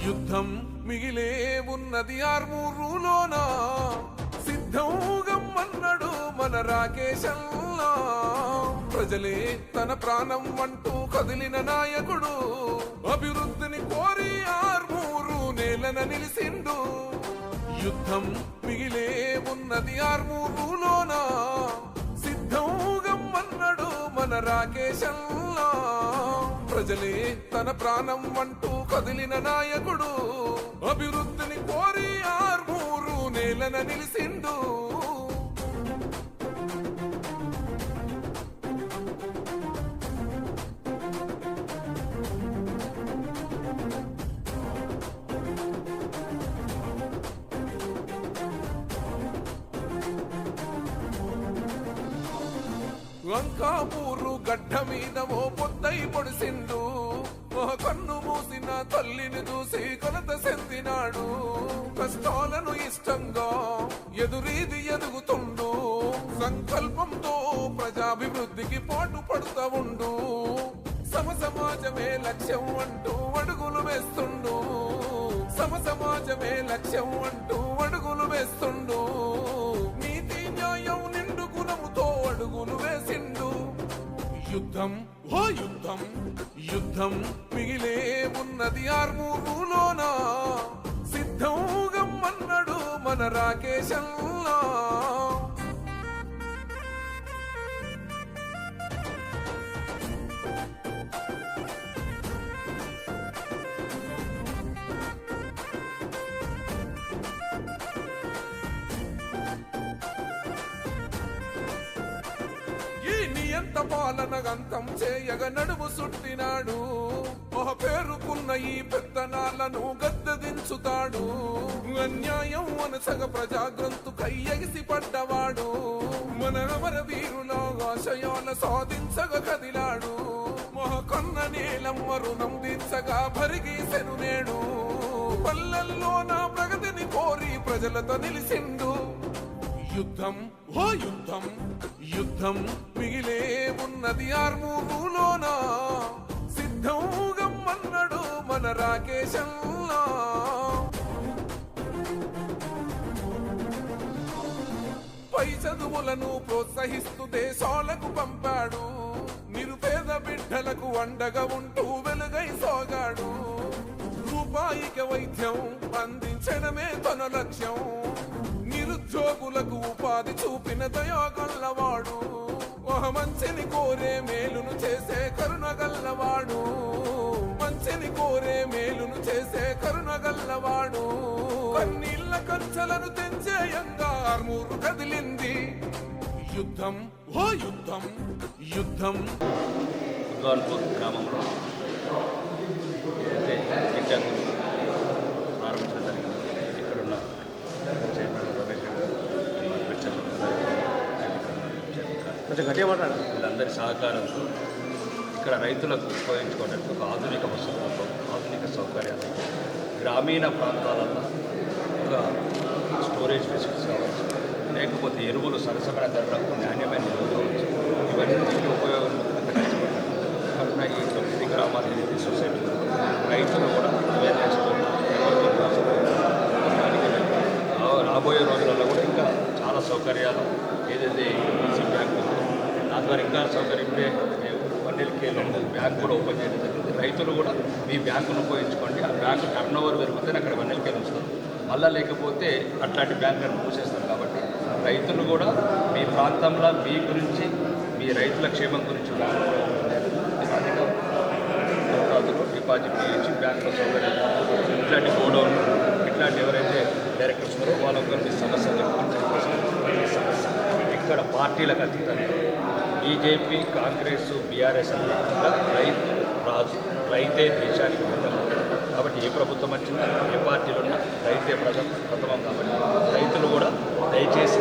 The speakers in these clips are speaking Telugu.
యుద్ధం మిగిలే ఉన్నది ఆర్మూరులోన, సిద్ధం గమ్మన్నాడు మన రాకేశల్లా. ప్రజలే తన ప్రాణం అంటూ కదిలిన నాయకుడు, అభివృద్ధిని కోరి ఆర్మూరు నేలన నిలిసిండు. యుద్ధం మిగిలే ఉన్నది ఆర్మూరులోన, సిద్ధం గమ్మన్నాడు మన రాకేశల్లా. ప్రజలే తన ప్రాణం అంటూ కదిలిన నాయకుడు, అభివృద్ధిని కోరి ఆర్మూరు నేలన నిలిసిండు. లంకాపూరు గడ్డ మీద ఓ పొద్దై పొడిసిండు, కన్ను మూసిన తల్లిని చూసి కొలత చెందినాడు. కష్టాలను ఇష్టంగా ఎదురీది ఎదుగుతుండు, సంకల్పంతో ప్రజాభివృద్ధికి పాటు పడుతూ ఉండు. సమసమాజమే లక్ష్యం అంటూ అడుగులు వేస్తుండు, సమసమాజమే లక్ష్యం అంటూ అడుగులు వేస్తుండు. నీతి న్యాయం నిండు గుణముతో అడుగులు వేసిండు. యుద్ధం ఓ యుద్ధం, యుద్ధం మిగిలే ఉన్నది ఆర్మూరులోన, సిద్ధం గమ్మన్నాడు మన రాకేశల్లా. నియంత పాలన గంతం చేయగ నడుము సుట్టినాడు, పేరుకున్న ఈ పెత్తనాలను గద్దెదించుతాడు. అన్యాయం అనసగ ప్రజాగ్రంథు కయ్యగిసి పడ్డవాడు, మన అమర వీరుల ఆశయాల సాధించగ కదిలాడు. కన్న నేలమ్మ రుణం తీర్చగా భరిగీసెను నేడు, పల్లెల్లో నా ప్రగతిని కోరి ప్రజలతో నిలిసిండు. యుద్ధం ఓ యుద్ధం, యుద్ధం మిగిలే ఉన్నది ఆర్మూరులోన, సిద్ధం గమ్మన్నాడు మన రాకేశల్లా. పై చదువులను ప్రోత్సహిస్తూ దేశాలకు పంపాడు, నిరుపేద బిడ్డలకు అండగా ఉంటూ వెలుగై సాగాడు. రూపాయికి వైద్యం అందించడమే తన లక్ష్యం, నిరుద్యోగులకు ఉపాధి చూపిన దయాగల్లవాడు. మంచిని కోరే మేలును చేసే కరుణగల్లవాడు, మంచిని కోరే మేలును చేసే కరుణగల్లవాడు. కన్నీళ్ల కంచెలను తెంచేయంగా ఆర్మూరు కదిలింది. యుద్ధం ఓ యుద్ధం, యుద్ధం. గ్రామంలో ప్రారంభించడం జరిగింది. ఇక్కడున్న కొంచెం గట్టిగా మాట్లాడారు. వీళ్ళందరి సహకారంతో ఇక్కడ రైతులకు ఉపయోగించుకోవడానికి ఒక ఆధునిక వసతులతో, ఆధునిక సౌకర్యాలు, గ్రామీణ ప్రాంతాలలో ఒక స్టోరేజ్ ఫెసిలిటీస్ కావచ్చు, లేకపోతే ఎరువులు సరసమైన ధరలకు నాణ్యమైన ఎరువులు కావచ్చు, ఇవన్నీ ఉపయోగం కన్నా ఈ 9 గ్రామాలు ఏదైతే సొసైటీలో రైతులు కూడా అవేర్నెస్తో రాబోయే రోజులలో కూడా ఇంకా చాలా సౌకర్యాలు ఏదైతే ఈజీ బ్యాంకు నా ద్వారా ఇంకా సౌకర్యం వన్నెలకేలో బ్యాంకు కూడా ఓపెన్ చేయడం జరిగింది. రైతులు కూడా మీ బ్యాంకును ఉపయోగించుకోండి, ఆ బ్యాంకు టర్న్ ఓవర్ పెరిగితే అక్కడ వన్నెలకేలు వస్తుంది, మళ్ళీ లేకపోతే అట్లాంటి బ్యాంకులను మూసేస్తారు. కాబట్టి రైతులు కూడా మీ ప్రాంతంలో మీ గురించి, మీ రైతుల క్షేమం గురించి డిపాజిట్ చేయించి బ్యాంకులో సౌకర్యం, ఇట్లాంటి గోడౌన్, ఇట్లాంటి ఎవరైతే డైరెక్టర్స్ ఉన్నారో వాళ్ళకి మీ సమస్యలు సమస్య ఇక్కడ పార్టీలకు అతీతంగా బీజేపీ, కాంగ్రెస్, బీఆర్ఎస్ అనే రైతు రాజు, రైతే దేశానికి ప్రథమం. కాబట్టి ఏ ప్రభుత్వం వచ్చినా, ఏ పార్టీలు ఉన్నా రైతే ప్రథమం. కాబట్టి రైతులు కూడా దయచేసి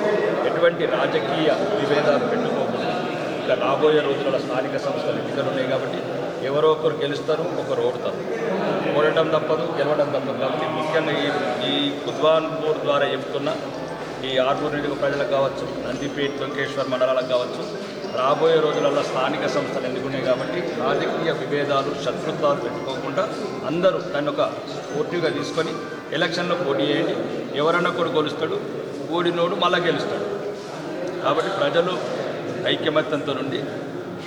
ఎటువంటి రాజకీయ విభేదాలు పెట్టుకోకుండా, ఇంకా రాబోయే రోజుల్లో స్థానిక సంస్థలు ఎన్నికలు ఉన్నాయి కాబట్టి ఎవరో ఒకరు గెలుస్తారు, ఒకరు ఓడుతారు. ఓడటం తప్పదు, గెలవడం తప్పదు. కాబట్టి ముఖ్యంగా ఈ కుద్వాన్పూర్ ద్వారా చెప్తున్న ఈ ఆర్మూరు నియోజక ప్రజలకు కావచ్చు, నందిపేట్, వెంకటేశ్వర్ మండలాలకు కావచ్చు, రాబోయే రోజులలో స్థానిక సంస్థలు ఎన్నుకున్నాయి కాబట్టి రాజకీయ విభేదాలు శత్రుత్వాలు పెట్టుకోకుండా అందరూ దాన్ని ఒక పోటీగా తీసుకొని ఎలక్షన్లో పోటీ చేయండి, ఎవరైనా కూడా గెలుస్తాడు, ఓడినోడు మళ్ళా గెలుస్తాడు. కాబట్టి ప్రజలు ఐక్యమత్యంతో నుండి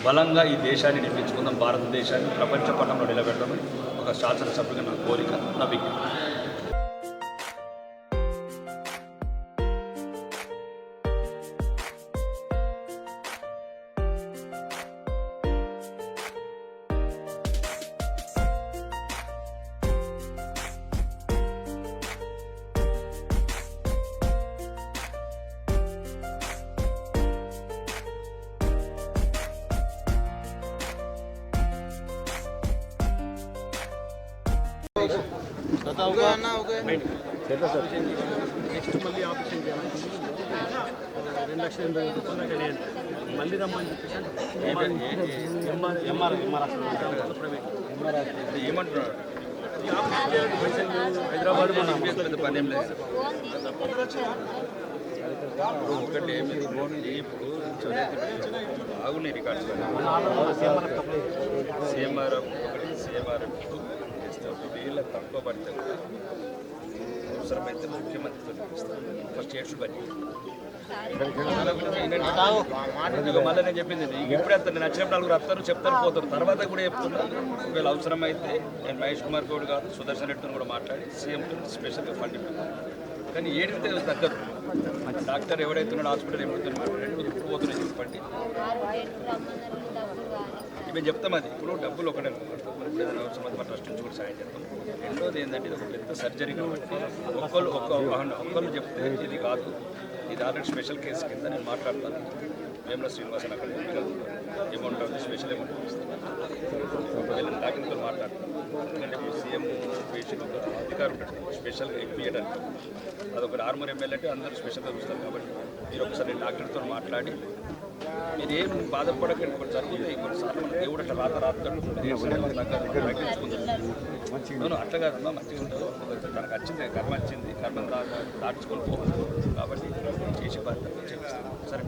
బలంగా ఈ దేశాన్ని నిర్మించుకుందాం, భారతదేశాన్ని ప్రపంచ పటంలో నిలబెడదామని ఒక శాసనసభ్యుగా నా కోరిక, నా విజ్ఞప్తి. నెక్స్ట్ మళ్ళీ ఆపరేషన్ చేయాలి, 2,80,000 మళ్ళీ రమ్మని చెప్పేసి ఏమంటున్నాడు? హైదరాబాద్ పని ఏం లేదు. ఒకటి ఇప్పుడు బాగున్నాయి రికార్డ్స్ సీఎంఆర్ఎఫ్ ఒకటి సీఎంఆర్ఎఫ్ వీళ్ళ తక్కువ పడితే కూడా అవసరమైతే ముఖ్యమంత్రితో చూపిస్తారు. ఫస్ట్ ఏడ్స్ బట్టి మళ్ళీ నేను చెప్పింది ఇప్పుడే వస్తాను, నేను వచ్చినప్పుడు నలుగురు వస్తారు, చెప్తారు, పోతారు. తర్వాత కూడా చెప్తున్నారు, ఒకవేళ అవసరమైతే నేను మహేష్ కుమార్ గౌడ్ కాదు సుదర్శన్ రెడ్డితో కూడా మాట్లాడి సీఎంతో స్పెషల్గా ఫండ్ ఇప్పిస్తాను. కానీ ఏడితే తగ్గదు. డాక్టర్ ఎవరైతే ఉన్నాడో హాస్పిటల్ ఏమవుతున్నాడు ఇప్పుడు పోతున్నాయి చెప్పండి, మేము చెప్తాం. అది ఇప్పుడు డబ్బులు ఒకటే ఇప్పుడు ఏదైనా అవసరం అది మా ట్రస్ట్ నుంచి కూడా సాయం చేస్తాం. రెండోది ఏంటంటే ఇది ఒక పెద్ద సర్జరీ కాబట్టి ఒక్కళ్ళు చెప్తే ఇది కాదు, ఇది ఆల్రెడీ స్పెషల్ కేసు కింద నేను మాట్లాడతాను. వేముల శ్రీనివాసన్ అక్కడ అమౌంట్ ఉంది, స్పెషల్ అమౌంట్ ఇస్తాను, వీళ్ళని డాక్టర్తో మాట్లాడతాను. ఎందుకంటే ఇప్పుడు సీఎం పేషెంట్ ఒక అధికారం ఉంటుంది స్పెషల్గా ఇప్పించడానికి, అదొకటి ఆర్మూర్ ఎమ్మెల్యే అంటే అందరూ స్పెషల్గా చూస్తారు. కాబట్టి మీరు ఒకసారి డాక్టర్తో మాట్లాడి మీరు ఏం బాధపడకండి. కొన్నిసార్లు కొన్నిసార్లు మన దేవుడు అట్లా రాత్రుకుంటాను అట్లా కాదమ్మా, మంచిగా ఉంటుంది. తనకు వచ్చింది కర్మ వచ్చింది, కర్మ దాచుకొని పోవాలి. కాబట్టి చేసే బాధ్యత చేస్తాను. సరే.